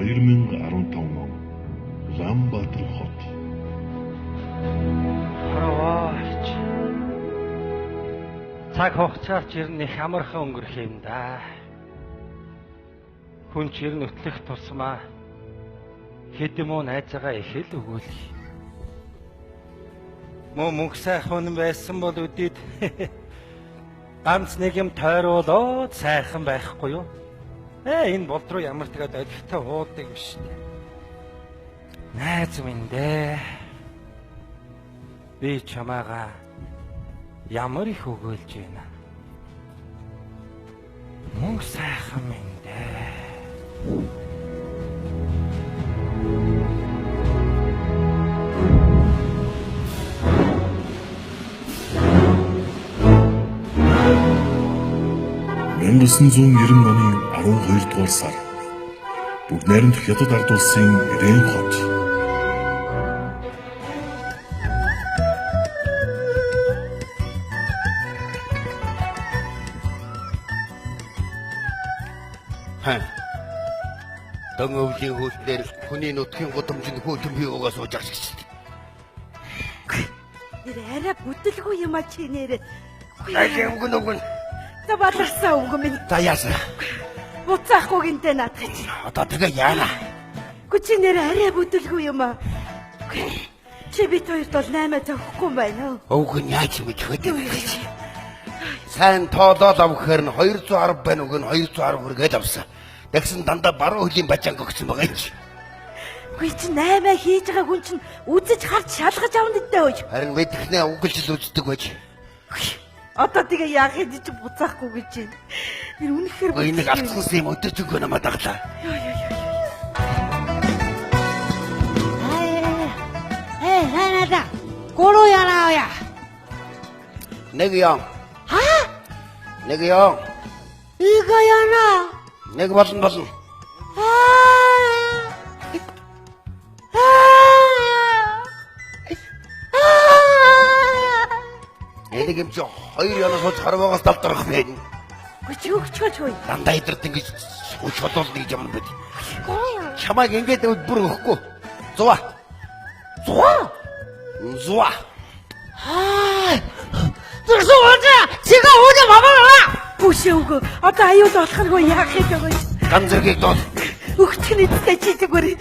2015 он Улаанбаатар хот. Хараач. Цаг хугацаар ч ер нь их амархан өнгөрөх юм да. Хүн ч ер нь өтлөх тусмаа хэдэн муу найзаагаа их л өгөөлөх. Мөн мөнх сайхан байсан бол үдээд ганц нэг юм тойруулаад сайхан байхгүй юу? Энэ болд руу ямар тэгээд олигтой уудаг биш үү? Найз минь дээ. Би чамаага ямар их өгөөлж байна. Мөнх сайхан минь дээ. $1990 оны 12 дугаар сар Бүгд найрамдах Хятад ард улсын Рейн хот. Дөngөвлийн хөлтээр хүний нутгийн гудамжинд хөтөн бий угаа сууж байгаа шүү дээ. Нэр арай бүдэлгүй юм а чи нэр. Аюу гүн. За баларсаа өнгө минь. За яасан. Буцаахгүй гинтээ наадах чи. Одоо тэгээ яана. Чи нэр арай бүдэлгүй юм а. Чи бит хоёрт бол 8 зөхгүй юм байна уу? Өвг нь яаж мэдэх вэ? Сайн тоолоод авахаар нь 210 байна уу? 210 хүргээд авсан. Тэгсэн дандаа баруун хөлийн бажанг өгсөн байгаа юм чи. Үгүй чи 8 хийж байгаа хүн чинь үзэж харж шалгаж авна гэдэг үү? Харин мэдхнээ угълж л үздэг байж. Одоо тэгээ яг хэд чи буцаахгүй гэж байна. Тэр үнэхээр нэг алдсан юм өдөрж өгөө намайг даглаа. Ханада. Гуру яана. Нэг юм. Нэг юм. Ига яана. Нэг болно. Энийг юм чи 2 янаас болж харваагаас давтарах байна. Чи өгчөөч хөөе. Дандаа идрт ингэж шодол нэг юм бэ. Чамайг ингэж бүр өгөхгүй. Зуа. Зүрхүүрэ. Чига өөдөө бабаа. Бүшөөгөө. Одоо аюул болохгүй яах юм бэ? Ган зэргийг доо. Өгчний дэвтэй чи зүгээр.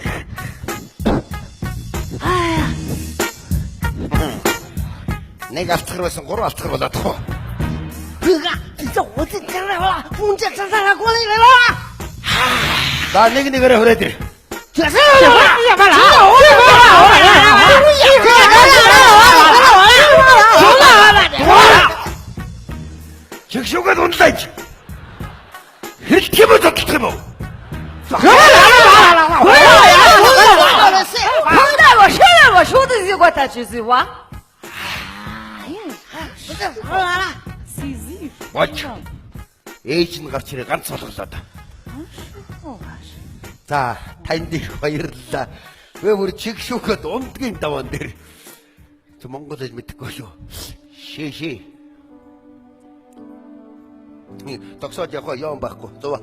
Нэг авцгар байсан 3 авцгар болоод тах. За өөдөө тэрээ хүнжээ цасараа гоо. За нэгээрээ хүрээд ир. Чигшүүгээд унлаач. Хэлэх юм уу зодлох юм уу? Бач. Ээж нь гарч ирээ ганц болголоо. За, танд их баярлалаа. Би бүр чигшүүхэд ундгийн даваан дээр. Чи монгол хэл мэдэхгүй шүү. Шээ. Тогсоод явах юм байхгүй. Зөө.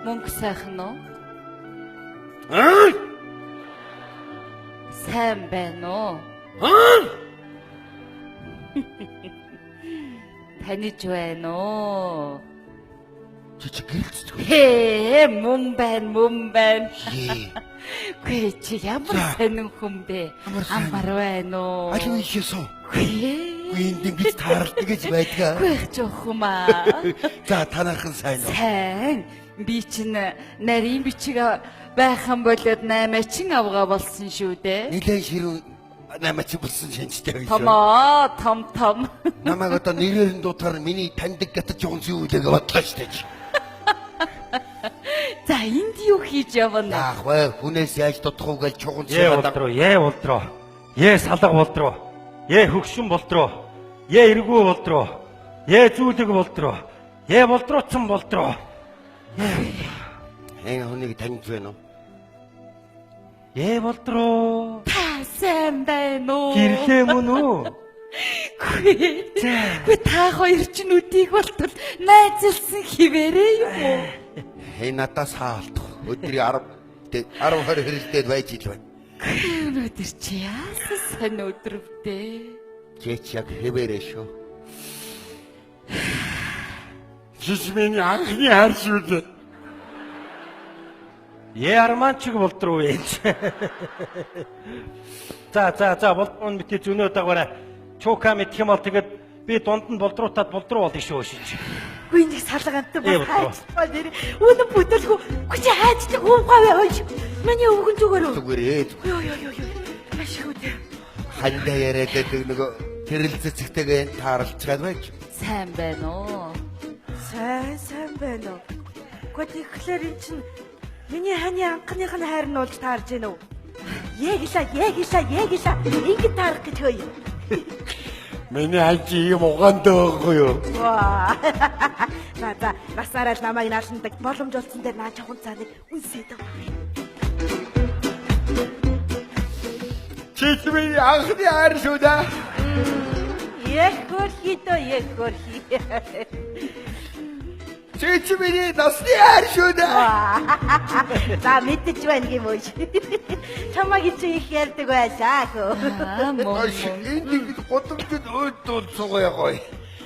Мөнгө сайхан уу? Сайн байна уу? Таниж байна уу? Чи гэрэлцдэг. Мөн байна. Гүй чи ямар сонин хүн бэ? Амар байна уу? Аюу хийсэн. Энд ингэж тааралт гэж байдгаа. Гүй жоохом аа. За танайхан сайн уу? Сайн. Би чинь нарийн бичиг байхан болоод 8 чин авгаа болсон шүү дээ. Нилээн ширүүн 8 чин болсон шинжтэй байсан. Том. Намайг одоо нэрээр нь дуутахаар миний таньдаг гатаж явсан юу үлээгээ бодлоо штэ. За энд юу хийж явна? Яах вэ? Хүнээс яаж дутах уу гэж чуган Ээ болдроо. Ээ салга болдроо. Ээ хөгшин болдроо. Ээ эргүү болдроо. Ээ зүүлэг болдроо. Ээ болдрооцсон болдроо. Энэ хүнийг таньж байна уу? Ээ болдроо. Та сайн байна уу? Гэрлээ мөн үү? Гүй та хоёр ч нүдийг болтол найзалсан хിവэрээ юм уу? надаас хаалтах. Өдрийн 10 20 хэрэлдээд байж ил байна. Өнөөдөр чи яасан сайн өдрөвдөө. Чеч яг хэвээрээ шүү. Жиш миний анхны хайр шүү дээ. Ярманчиг болдруу юм. За болдруу битээ зөнөө дагаараа чуука мэдх юм бол тэгээд би дунд нь болдруутаад болдруу болно шүү шиж. Үгүй нэг салгантай Ээ, бол хайцгаа нэр. Үнэн бүтэлгүй. Үгүй чи хайцдаг уумгавээ хойш. Миний өвгөн зүгээр үү? Зүгээрээ. Йоо. Ашиггүй. Хандаа яриад байдаг нөгөө тэрэл цэцэгтэйгээ тааралцгаад байж. Сайн байна уу? Сайн байна уу? Гэхдээ тэгэхээр эн чинь миний ханы анхных нь хайр нь болж таарж гэнэ үү? Ягла. Ингэ таарах гэж хөөе. Миний хажи юм угаантай байхгүй юу? Ваа. За насаараа л намайг наалндаг боломж олсон дээр наа чавхан цааныг үнсээд байгаа. Чич миний анхны хайр шүү дээ. Яг хөрхий. Чеч миний насны хайр шүү дээ. За мэдэж байна юм уу? Чамайг чи их ярьдаг байлаа хөө. Мөн. Энд годомжид өөдөл цугаа гоё.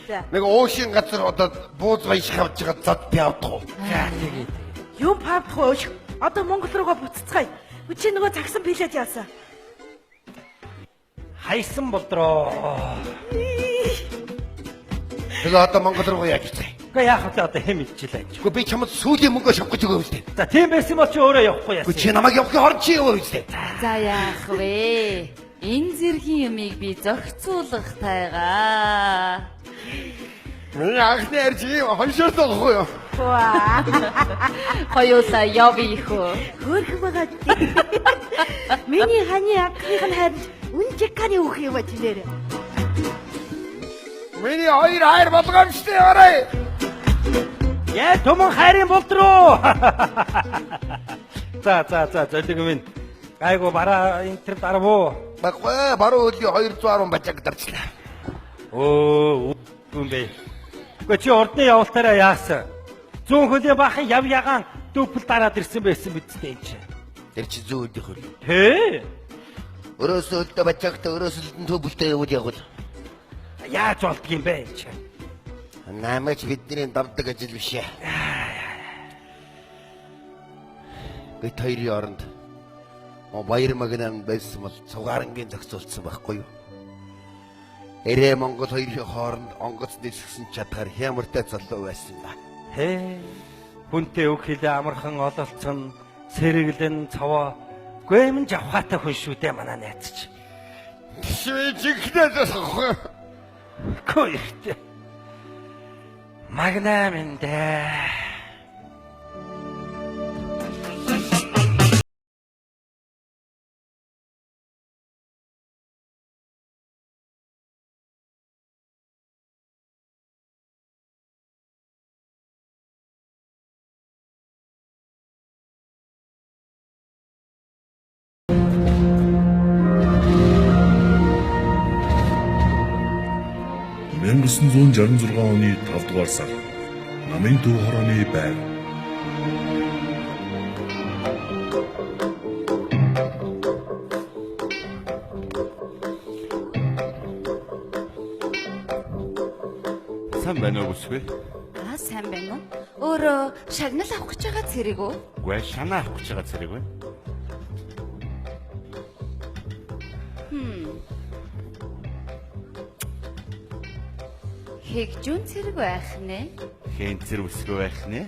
За. Нэг уушин газар одоо бууз баяж хавж байгаа зад би авдах уу? Юм павдах уу? Одоо Монгол руугаа буцацгаая. Чи нөгөө цагсан билет яасан? Хайсан болдроо. Тэгээ одоо Монгол руу яаж ицээ? Гэхдээ яах вэ одоо хэм илжлээ. Гэхдээ би чамд сүүлийн мөнгө шавах гэж өгөөв үстэй. За тийм байсан бол чи өөрөө явахгүй Гэхдээ чи яасан. намайг явахын хорон чи өгөөв үстэй. За яах вэ? Энэ зэргийн юмыг би зохицуулах тайгаа. Миний анхны хайр чи хоншоос байхгүй юу? Ваа. Хоёулаа явъя хөө. Хөрх байгаа. Миний ханы анхных нь хайр үнжиканы өөх юм а чинээр. Миний хоёр хайр болгоомжтой яваарай. Яа төмөн хайрын болдроо. За зөвлөг минь. Айгу бараа интернет арав. Баггүй баруун хөдлийн 210 бачаг дарчлаа. Оо юм бэ. Гэхдээ чи ордны явалтаараа яасан? Зүүн хөлийн баахан яв ягаан дүүпэл дараад ирсэн байсан бидтэй энэ чинь. Тэр чи зүү хөдөх хөл. Тэ? Өрөөсөө хөдөө бачагтай өрөөсөлдөн төвлөлтөө явуул явуул. Яаж болдг юм бэ энэ чинь? Намайг бидний давдаг ажил биш ээ. Гэт хоёрын оронд баяр магнан байсан бол цугаарангийн зохицуулсан байхгүй юу? Эрэ Монгол хоёрын хооронд онгоц дэсгсэн чадхаар хямартай залуу байсан ба. Хээ. Хүнтэй үг хэлээ амархан ололцсон сэргэлэн цаваа гүмэн жавхаатай хүн шүү дээ манай найз чи. Шийжигнээ засахгүй. Коёрт. Магнаминдэ. (1966 оны 5 дугаар сар) намын төв хорооны байр. Сайн байна уу бүсгүй? Сайн байна уу? Өөрөө шагнал авах гэж байгаа зэрэг үү? Үгүй ээ, шанаа авах гэж байгаа зэрэг байна. Хэгжүүн зэрэг байх нэ? Хэнцэр бүсгүй байх нэ?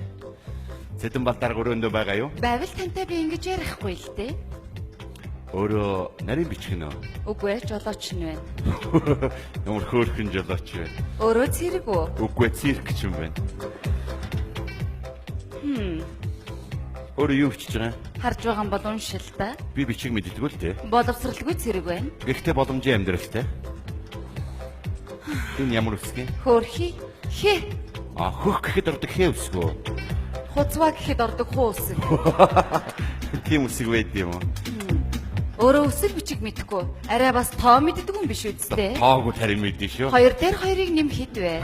Цэдэн балтар өрөөндөө байгаа юу? Байвал тантай би ингэж ярихгүй л дээ. Өөрөө нарийн бичгэн үү? Үгүй ээ, жолооч нь байна. Ямар хөөрхөн жолооч байна. Өөрөө зэрэг үү? Үгүй ээ, циркч юм байна. Өөрөө юу бичиж байгаа? Харж байгаа юм бол уншил та. Би бичиг мэддэггүй л дээ. Боловсралгүй зэрэг байна. Гэхдээ боломжийн амьдралтай. Энэ ямар үсгэн? Хөөрхий. Хэ. Хөх гэхэд ордог хээ үсгөө. Хуцваа гэхэд ордог хуу үсэг. Тийм үсэг байд юм уу? Өөрөө үсэг бичиг мэдэхгүй. Арай бас тоо мэддэг юм биш үсттэй. Тоогүй тарин мэдэн шүү. Хоёр дээр хоёрыг нэм хэд вэ?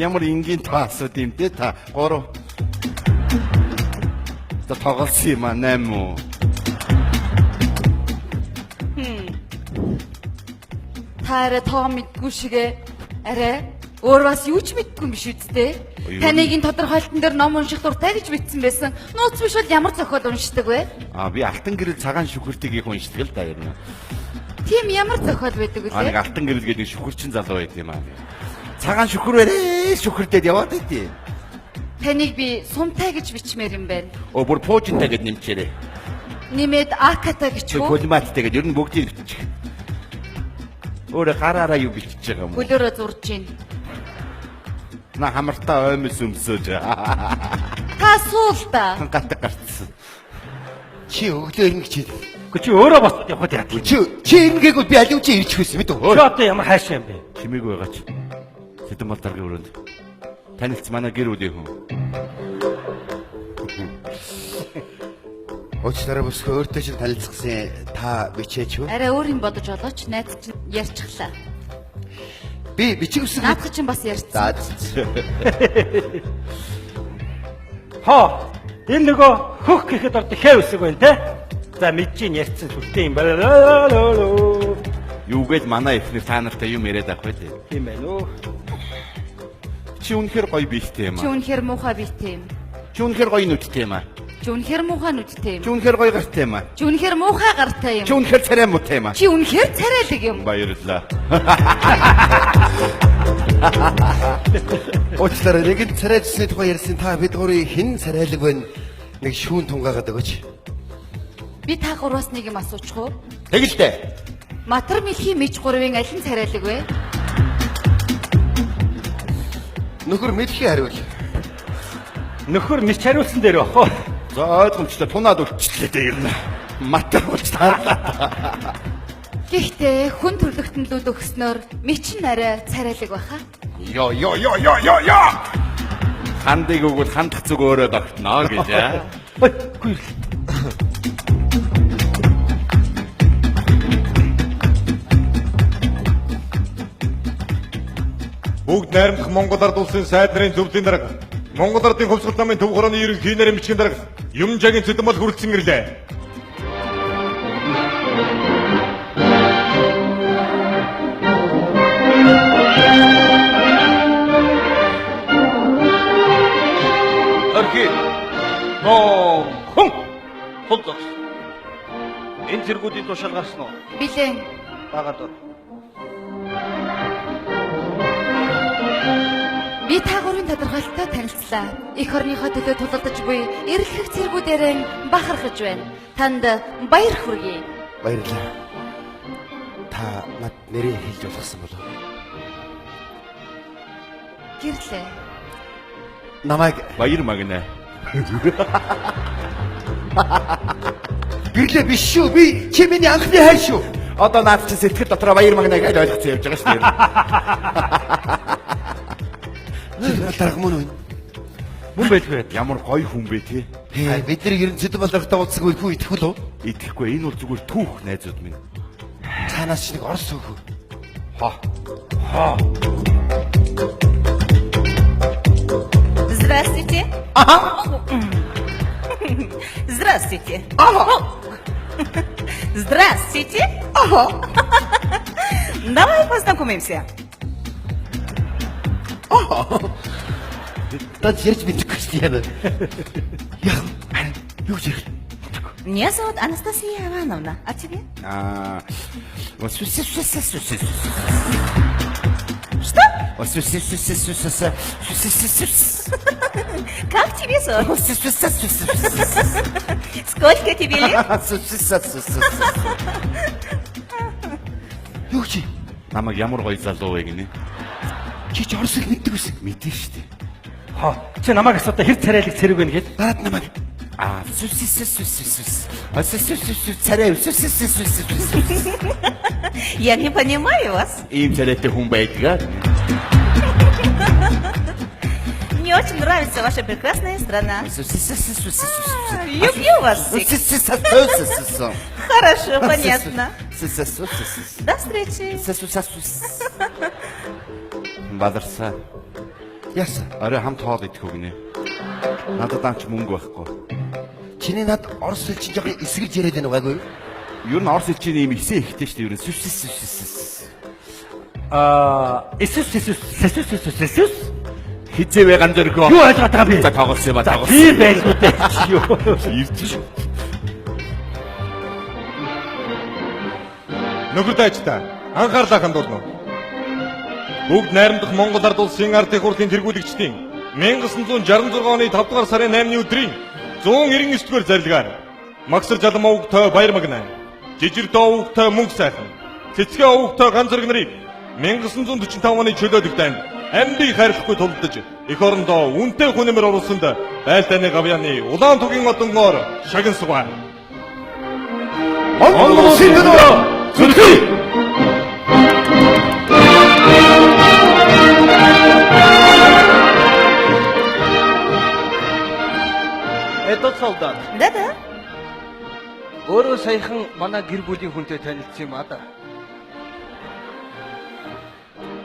Ямар энгийн тоо асууд юм те та. 3 За тоглосон юм аа 8 уу? Та арай тоо мэдгүй шигэ. Арай өөр бас юу ч мэдгүй юм биш үсттэй. Таныг энэ тодорхойлтон дээр ном унших дуртай гэж бичсэн байсан. Нууц биш бол ямар зохиол уншдаг вэ? Би алтан гэрэл цагаан шүхэртийг их уншдаг л да ер нь. Тийм ямар зохиол байдаг Нэг үлээ? алтан гэрэл гэдэг шүхэрчин залуу байт юм аа. Цагаан шүхэр бэрээ шүхэртэд яваад байдیں۔ Таныг би сумтай гэж бичмээр юм байна. Бүр пуужинтай гэд нэмчээрээ. Нэмээд аката гэж хөө. Полиматтай гэд ер нь бүгдийг бичих. Өөрө гараараа юу бичиж байгаа юм бэ? Гөлөөрөө зурж гин. На хамартаа оймс өмсөж. Та суул та. Гатаг гарцсан. Чи өглөө ирнэ гэж. Чи өөрөө босоод явахад яах вэ? Чи ирнэгээгүүд би алив чи ирчих байсан мэд Чи үү? одоо ямар хайшаа юм бэ? Чимээг байгаач. Сэдэн болдаргийн өрөөнд. Танилц манай гэр бүлийн хүн. Уучлаарай бүсгүй өөртөө чинь танилцсан та бичээч юу? Арай өөр юм бодож олооч найз чинь ярьчихлаа. Би бичих үсэг. Наадах чинь бас ярьцсан. За. Энэ нөгөө хөх гэхэд ордог хээ үсэг байна те? За мэджин ярьсан сүлтэй юм байна. Юугээд манай ихнэр та нартай юм яриад авах вэ? Тийм байна уу? Чи үнэхээр гоё биестэй юм Чи аа. үнэхэр муухай биетэй юм. Чи үнэхээр гоё нүдтэй юм аа. Чи үнэхэр муухай нүдтэй Чи юм. үнэхээр гоё гартай юм аа. Чи үнэхэр муухай гартай Чи юм. үнэхээр царай муутай юм аа. Чи үнэхэр царайлаг юм. Баярлалаа. Уучлаарай нэгэн царайчсны тухай ярьсан та бид гурийн хэн царайлаг байна? Нэг шүүн тунгаагаад өгөөч. Би та гурваас нэг юм асуучих уу? Тэгэлтэй. Матар мэлхий мэж гурвын аль нь царайлаг вэ? Нөхөр мэдхий хариул. Нөхөр мич хариулсан дээр бах. За ойлгомжтой тунаад үлчлээ дээ юм. Матар болж таарлаа. Гэхдээ хүн төрлөختнлүүд өгснөөр мэч нь арай царайлаг баха. Йо. Хандыг өгвөл хандах зүг өөрөө тогтноо гэж аа. Үгүй. Бүгд найрамдах Монгол ард улсын сайд нарын зөвлөлийн дарга Монгол ардын хувьсгал намын төв хорооны ерөнхий нарийн бичгийн дарга Юмжагийн Цэдэмбал хүрэлцэн ирлээ. Архи. Ноо хүн. Холдос. Энэ зэргүүдийн тушаал гарсан уу? Билэн. Багад ор. Би та гурвын тодорхойлолттой танилцлаа. Эх орныхоо төлөө тулалдаж буй эрэлхэх цэргүүдээр бахархаж байна. Танд баяр хүргэе. Баярлалаа. Та над нэрээ хэлж болгосон болов уу? Гэрлээ. Намайг Баяр магнаа. гэрлээ биш шүү. Би чи миний анхны хайр шүү. Одоо наад чи сэтгэл дотроо баяр магнаа гэж ойлгоцсон явж байгаа шүү дээ. Цэдэмбал дарга мөн үү? Мөн байлгүй. Ямар гоё хүн бэ те. Бид нар ер нь Цэдэмбал даргатай уулзсан үгүй итгэв л үү? Итгэхгүй энэ бол зүгээр түүх найзууд минь. Цаанаас чи нэг орс өөхөө. Здравствуйте. Здравствуйте. Здравствуйте. Давай познакомимся. Та ярьж мэдэхгүй шүү дээ. Яах вэ? Юу ч ярих. Меня зовут Анастасия Ивановна. А тебе? Вот Что? Как тебе зовут? Сколько тебе лет? Юу чи? Намайг ямар гоё залуу вэ гинэ? Чи ч орсыг мэддэг байсан. Мэдэн штэ. Чи намайг асуудаа хэр царайлаг цэрэг байна гээд. Дараад намайг. Царай. Я не понимаю вас. Ийм царайтай хүн байдгаа. Мне очень нравится ваша прекрасная страна. Люблю вас всех. Хорошо, понятно. До встречи. Бадарсаа. Яасан? Орой хамт хоол идэх үг нэ. Надад амч мөнгө байхгүй. Чиний над Орос хэл чинь жоохон эсгэлж яриад байна байггүй юу? Юу н Орос хэлчийн ийм ихсэн ихтэй шүү дээ. Юу сүс. Эсэс. Хизээвэ ганц өргөө. Юу ойлгоод байгаа юм бэ? За тоглосон юм ба тоглосон. Тийм байлгүй дээ. Юу. Ирж шүү. Нөхөр дайчтай анхаарлаа хандуулна. Бүгд найрамдах Монгол ард улсын ард их хурлын тэргүүлэгчдийн 1966 оны 5 дугаар сарын 8-ны өдрийн 199 дугаар зарилгаар Магсар жалам овогтой баяр магнаа, жижиг доо овогтой мөнгө сайхан, цэцгээ овогтой ганц зэрэг нарыг 1945 оны чөлөөт дайнд амьдыг хайрлахгүй тулдаж эх орондоо үнэтэй хүнэмэр оруулсанд байлдааны гавьяаны улаан тугийн одонгоор шагнасгаа. Монгол улсын төлөө зүрхий! Эдот солдат. Да-да. Өөрөө саяхан манай гэр бүлийн хүнтэй танилцсан юм аа да.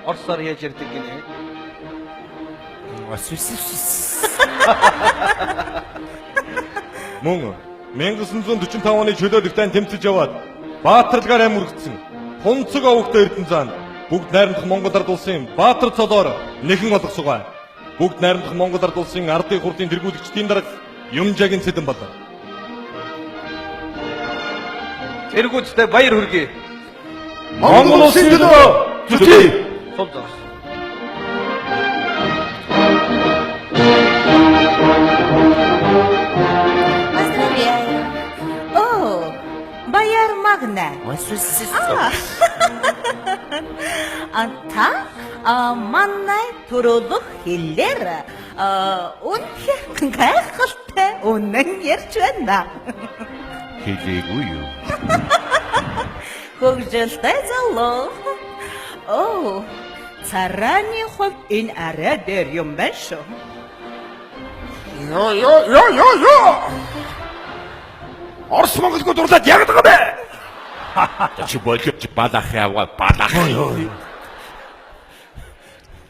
Орсоор яаж ярьдаг гинэ? Мөн 1945 оны чөлөөлөлт тань тэмцэж яваад Баатарлагаар амь үргэцсэн Хунцэг овогтой Эрдэнэзаанд бүгд найрамдах Монгол ард улсын Баатар цолоор нэхэн болгосгоо. Бүгд найрамдах Монгол ард улсын ардын хурлын тэргүүлэгчдийн дарга Юмжагийн цэдэн болоо. Тэргүүцтэй баяр хүргэе. Монгол улсын төлөө зүтгэе. Сул зогс. Поздравляю. О, Баяр Магна. Та манай төрөлх хэлээр үнэхээр гайхалтай үнэн ярьж байна. Хэлээгүй юу? Хөгжилтэй залуу. Оо, цараны хувьд энэ арай дээр юм байна шүү. Йоо. Орос Монголгүй дурлаад яг байгаа бэ? Чи боловч балах яваа балах.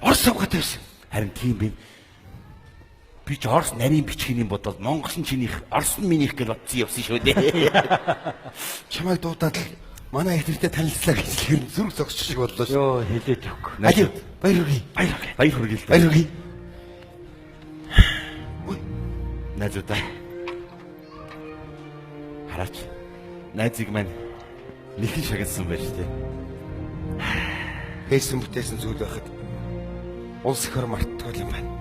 Орос авгатай байсан. Харин тийм бэ. Би ч Орос нарийн бичгийн бодвол Монгол нь чинийх, Орос нь минийх гэж бодсон явсан шүү дээ. Чамайг дуудаад л манай их нэртэй танилцлаа гэж хэрэг зүрх зогсч шиг боллоо шүү. Йоо хэлээд өгөх. Алив баяр хүргэе. Баяр хүргэе. Баяр хүргэе. Найзуудаа. Хараач. Найзыг маань нэхэн шагнасан байж тээ. Хэлсэн бүтээсэн зүйл байхад улс ихэр мартдаг юм байна.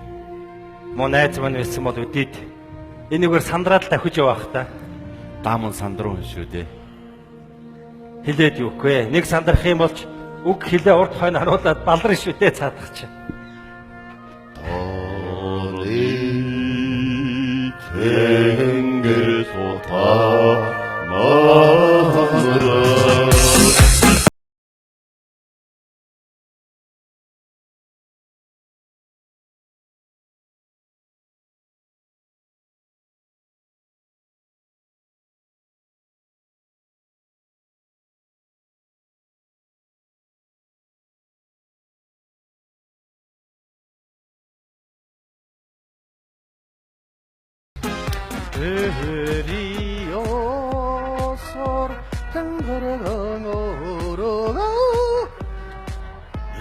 Мөн найз маань байсан бол үдээд энийгээр сандраад давхиж яваах та. Даамын сандруу шүү дээ. Хэлээд юухгүй. Нэг сандрах юм болж үг хэлээ урд хойно харуулад балрын шүтээ цаадах чинь. Тэнгэр суута махара.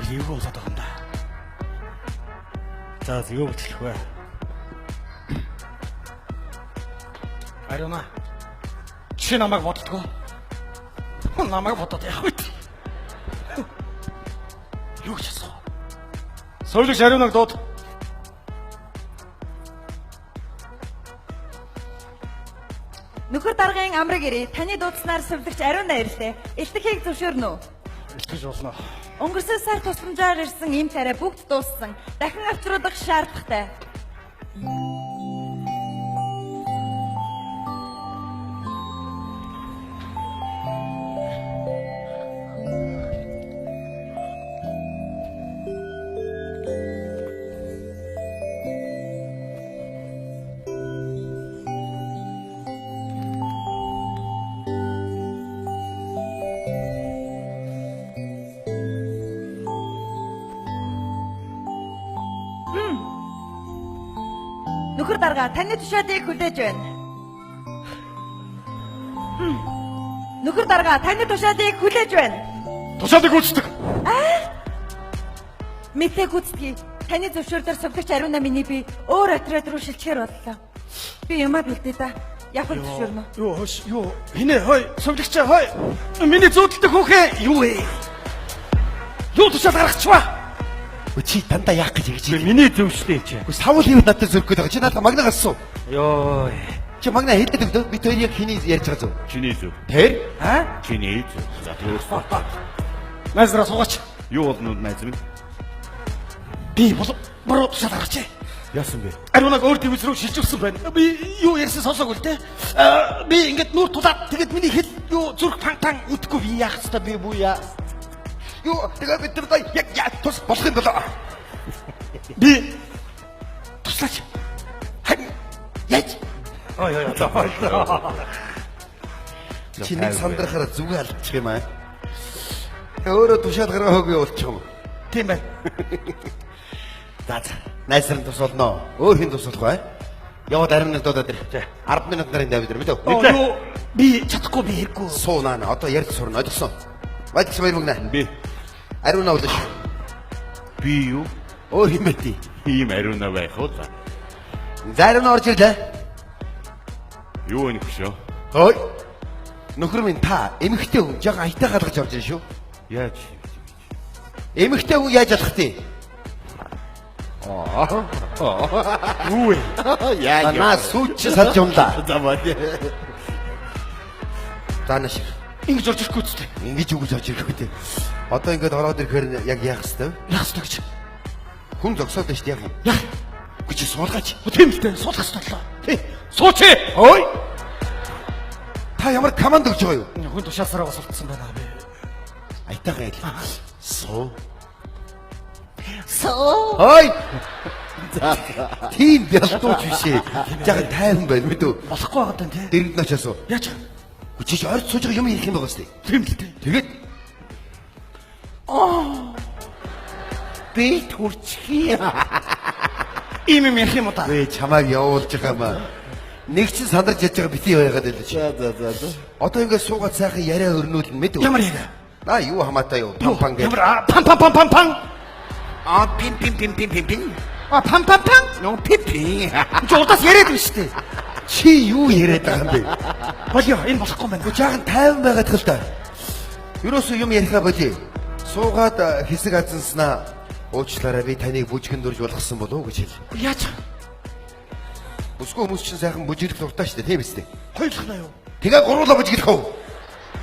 Юу болоод байгаа юм да. За юу бичлэх вэ? Ариуна. Чи намайг боддгоо. Намайг бодоод яах вэ? Юу ч асуу. Сольж ариунаг дууд. Нөхөр даргын амраг ирээ. Таны дуудснаар сувлагч Ариуна ирлээ. Илтгэхийг зөвшөөрнө үү? Илтгэж болно. Өнгөрсөн сар тусламжаар ирсэн ийм тариа бүгд дууссан. Дахин авчруулах шаардлагатай. Нөхөр дарга таны тушаалыг хүлээж байна. Нөхөр дарга таны тушаалыг хүлээж байна. Тушаалыг гүйцэтгэх. Мэдээ гүйцэтгэе. Таны зөвшөөрлөөр сувлагч Ариуна миний би өөр отряд руу шилжихээр боллоо. Би юмаа бэлдээ да. Явах зөвшөөрнө. Юу хинэ хой сувлагч хой миний зүүдэлтэй хүүхээ юу вэ? Юу тушаал гаргачваа? Чи дандаа яах гэж ингэж байна? Миний зөвштэй чи. Савл хийв надад зөрөх гэдэг. Чи надад магна гарсан. Йоо. Чи магна хэлдэг өгдөө. Би тэр яг хийний ярьж байгаа зү. Чиний зүг. Тэр? Чиний зүг. За тэрс. Найзраа суугач. Юу болно найз минь? Би буруу тушаал гаргачээ. Яасан бэ? Ариунаг өөр дэвс рүү шилжүүлсэн байна. Би юу ярьсан сонсоогүй л дээ. Би ингээд нүүр тулаад тэгээд миний хэл юу зүрх пан үдэхгүй би яах хэвээр би бүү яа. Юу тэгээ бид нар яг тус болох юм болоо. Би туслаач. Яаж? Яа. Чи нэг сандрахаар зүгээ алдчих юм аа. Өөрөө тушаал гаргаагүй болчих юм. Тийм байна. За найсрын тус болно. Өөр хин тус болох бай. Яваад арим нэг дуудаад ир. 10 минут нарын давид ир мэдв. Юу би чадахгүй би хэрэггүй. Суунаа одоо ярьж сурна ойлгосон. Баяж баяр мөгнө. Би. Ариуна уулаш. Би юу? Өөр хин мэт. Ийм ариуна байх уу? Зарим орж ирлээ. Юу энэ хөшөө? Хой. Нөхөр минь та эмэгтэй хүн жага аятаа галгаж орж ирэн шүү. Яаж? Эмэгтэй хүн яаж алах тий? Юу вэ? Яаж? Наа сүүч сарж юм да. За бод. Танаш. Ингэж орж ирэхгүй үстэй. Ингэж үгэж орж ирэхгүй тий. Одоо ингэж ороод ирэхээр яг яах хэвээр? Яах вэ гэж. Хүн зогсоод байж яг юм. Яах? Гэж суулгаач. Тийм л дээ. Суулгах ёстой. Тий. Сууч. Ой. Та ямар команд өгч байгаа юу? Хүн тушаалсараа бас уртсан байна би. Айтаагаа ял. Суу. Соо. Ой. Тийм бялдууч бишээ. Жага тайван байна мэдүү. Болохгүй байгаа даа тий. Дэрэгд начаасуу. Яаж? Хүчиж ойрт сууж байгаа юм ярих юм байгаа сте. Тийм л дээ. Тэгээд би турчхий. Ийм юм ярих юм уу та? Вэ чамайг явуулж байгаа маа. Нэг ч сандарч яж байгаа бити байгаад л чи. За. Одоо ингэ суугаад сайхан яриа өрнүүлнэ мэдв. Ямар яриа? Юу хамаатай юу? Пан гэх. Ямар пан. Пин. Пан. Нөө пипи. Чи урдаас яриад байна шүү дээ. Чи юу яриад байгаа юм бэ? Болио энэ болохгүй байна. Жаахан тайван байгаад хэл та. Юурээс юм яриха болий. Суугаад хэсэг азанснаа уучлаарай би таныг бүжгэн дурж болгосон болов уу гэж хэл. Яаж? Бүсгүй хүмүүс чинь сайхан бүжиглэх дуртай шүү дээ тийм үстэй. Хоёулах нь юу? Тэгээ гуруула бүжиглэх үү?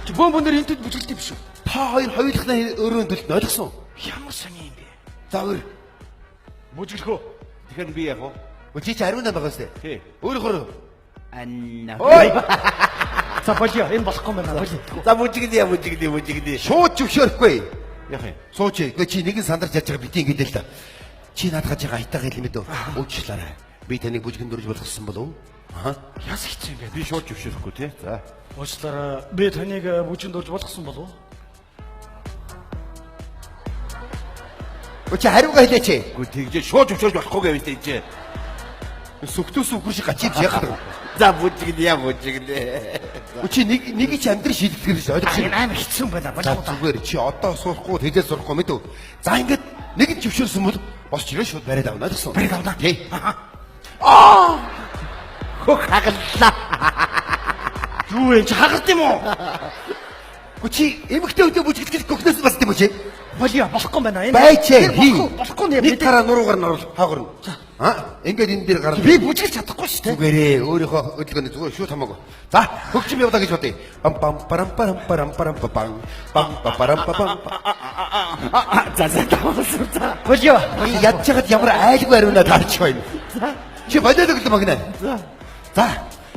Чи бөөнбөнөр энтэд бүжгэлтэй биш үү? Та хоёр хоёулах нь өөрөө төлөлд ойлгосон. Ямар сони юм бэ? За өөр. Бүжиглэх үү? Тэгэхээр би яг уу? Чи ариуна байгаа үстэй. Тий. Өөрөө. Анна. Ой. За болио энэ болохгүй байна. Болио. За бүжиглээ. Шууд зөвшөөрөхгүй. Яах юм? Сууч. Гэхдээ чи нэгэн сандарч яаж байгаа бити ингэдэл л та. Чи наадхаж байгаа айтаа гэл мэдөө. Уучлаарай. Би таныг бүжгэн дурж болгосон болов уу? Яс хэцүү юм бэ? Би шууд зөвшөөрөхгүй тий. За. Уучлаарай. Би таныг бүжин дурж болгосон болов уу? Чи хариугаа хэлээч. Гү тэгж шууд зөвшөөрж болохгүй гэвэж тийч. Сүхтөөс үхэр шиг гачиж яах вэ? За бүжиглээ. Чи нэг чи амьдрал шийдэх гэж ойлгож Энэ амар хэцүү байна. За зүгээр чи одоо сурахгүй тэгээс сурахгүй мэдв. За ингэж нэг нь зөвшөөрсөн бол босч ирээ шууд бариад авна гэсэн. Бариад авна. Тий. Хөх хагаллаа. Юу вэ? Чи хагард юм уу? Чи эмэгтэй өдөө бүжиглэх гөхнөөс бас тийм үү чи? Болио болохгүй байна. Энэ Байчээ. болохгүй нэ. Нэг тараа нуруугаар нь оруулах хаагорно. Ингээд энэ дээр гарна. Би бүжиглэж чадахгүй шүү дээ. Зүгээрээ өөрийнхөө хөдөлгөөний зүгээр шууд хамаагүй. За хөгжим явуулаа гэж бодъё. Пам парам пам пам пам. За. Болио. Ядж хаад ямар айлгүй ариунаа таарч байна. Чи бодоод өглөө магнаа. За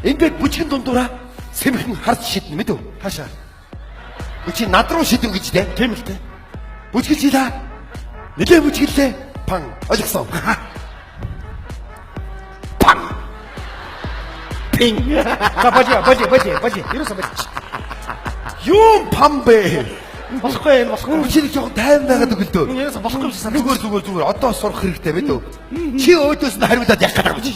ингээд бүжгэн дундуура сэмхэн харж шиднэ мэдв. Хаашаа. Чи над руу шидв гэж дээ. Тийм л дээ. Бүжгэлж хийлаа. Нилээ бүжгэлээ. Пан ойлгосон. Пин. За болио. Ерөөсөө болио. Юм пам бэ. Болохгүй энэ болохгүй. Чи нэг жоохон тайван байгаад өгөл дөө. Яасан болохгүй юм шиг санагдав. Зүгээр. Одоо сурах хэрэгтэй мэд үү? Чи өөдөөс нь хариулаад явах гэдэг юм чи.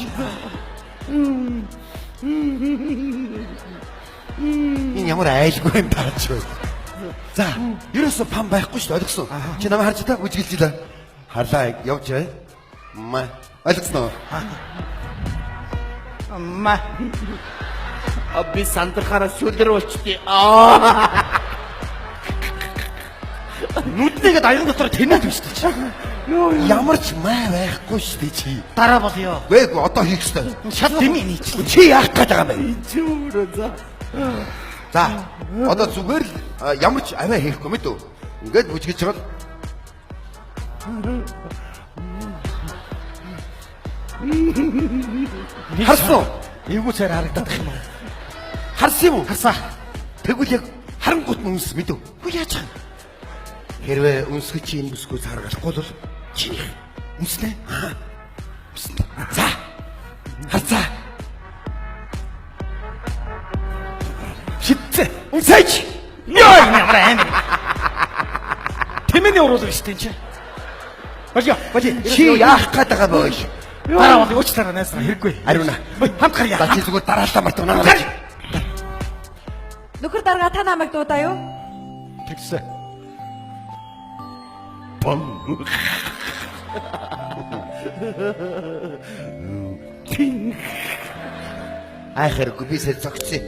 Энэ ямар айлгүй юм таач вэ? За, ерөөсө пам байхгүй шүү дээ, ойлгосон. Чи намайг харж та үжиглэж та. Харлаа явж бай. Ма. Ойлгосноо? Амма. Би сандрахаараа шүлэр болчтой. Нүднийгээд аян дотор тэнээд биш чи. Ямар ч маа байхгүй шүү дээ чи. Дараа болё. Вээг одоо хийх ёстой. Шат дэмий нийч. Чи яах гээд байгаа юм бэ? Чи өөрөө за. За, одоо зүгээр л ямар ч аваа хийхгүй мэд үү? Ингээд бүжгэж байгаа. Харсан уу? Эвгүй цаар харагдаад их юм уу? Харсан юм уу? Харсаа. Тэгвэл яг харангуут нь үнс мэд үү? Хөө яаж байгаа? Хэрвээ үнсгэж чи энэ бүсгүйс харгалахгүй бол чиний үнснэ. За. Харцаа. Шитцээ. Үнсэж. Яа ямар амир. Тэмээний уруулах шүү дээ чи. Болё. Чи яах гээд байгаа боош? Дараа бол уучлаарай найсаа хэрэггүй. Ариуна. Хамт гарья. За чи зүгээр дараалал мартана. Нөхөр дарга та намайг дуудаа юу? Тэгсэ. Бом. Ахэр гүбисээ зогцсон.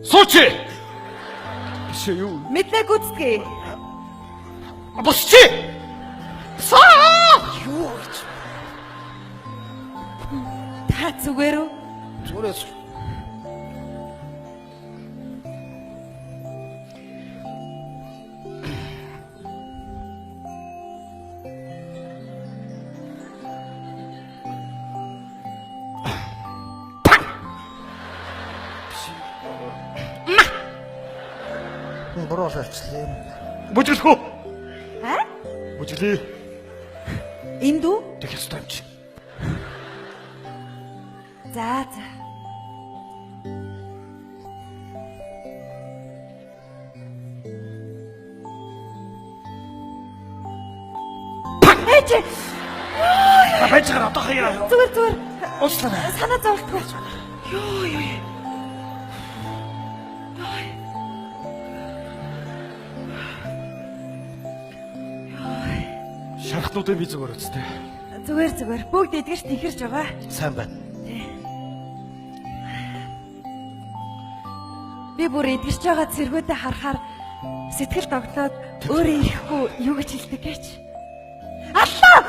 Суучи. Биш юу? Мэдлээ гүцтгэе. Босчи. Саа. Юу? Та зүгээр үү? Зүрээс. Бороо шалчлаа. Бүжиглэх үү? Бүжиглээ. Энд үү? Тэг ёстой юм чи. За. Эч. Бачаар одоо хаяа. Зүгээр. Уучлаарай. Санаа зовлтгүй. Йоо. Шархтуудын би зүгээр үстэй. Зүгээр. Бүгд эдгэрч тэнхэрч байгаа. Сайн байна. Би бүр эдгэрч байгаа зэргүүдээ харахаар сэтгэл догтлоод өөрөө ирэхгүй юу гэж хэлдэг гэж. Аллаа!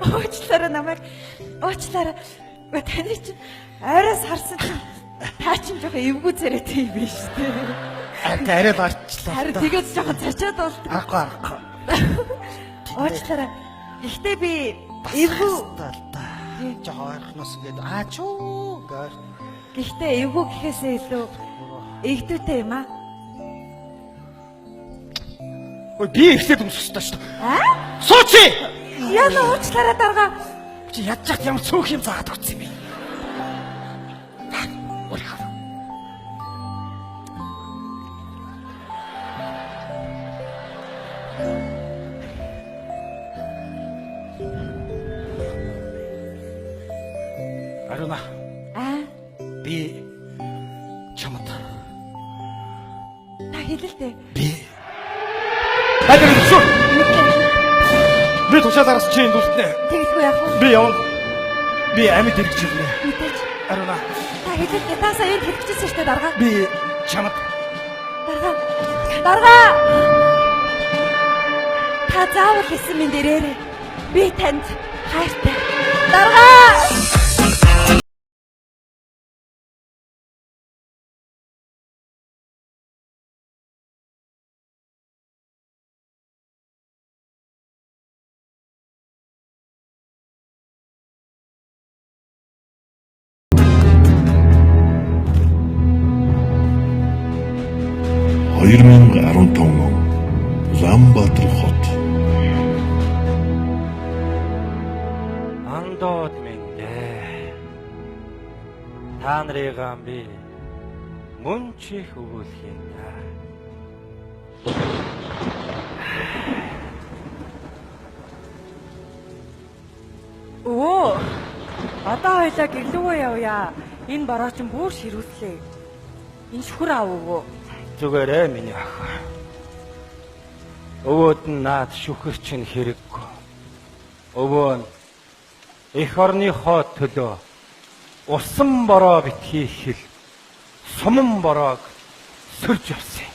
Уучлаарай намайг. Уучлаарай. Таны чинь арайс харсан чинь та чинь жоохон эвгүй царайтай юм биш үү? Арай л арчлаа. Харин тэгээд жоохон цачаад болдог. Арахгүй. Уучлаарай. Гэхдээ би эвгүй Жоо архнаас гээд аачуу гэр. гэхдээ эвгүй гэхээсээ илүү эгдүүтэй юм аа. Ой би ихлээд өмсөх шүү дээ. Аа? Суучи! Яна уучлаарай дарга. Чи ядчаад ямар цөөх юм заагаад өгсөн юм бэ? Орхоо. Аруна. Би чамд. Та хэлэлтэй. Би. Хайдар шүү. Би тушаалаас чи энд үлднэ. Тэгэлгүй яах вэ? Би явна. Би амьд ирж ирнэ. Мэдээж. Аруна. Та хэлэлтэй. Та сая энд хэлчихсэн шүү дээ дарга. Би чамд. Дарга. Та заавал хэлсэн минь дээрээ. Би танд хайртай. Дарга. $2015 он Улаанбаатар хот. Андоод минь дээ. Та нарыгаа би мөн чих өгүүлэх юм даа. Өө. Одоо хоёлаа гэрлүүгөө явъя. Энэ бороо чинь бүр ширүүллээ. Энэ шүхэр аав өвөө. Зүгээрээ миний ах. Өвөөд нь наад шүхэр чинь хэрэггүй. Өвөө нь эх орныхоо төлөө усан бороо битгий хэл суман бороог сөрж явсан.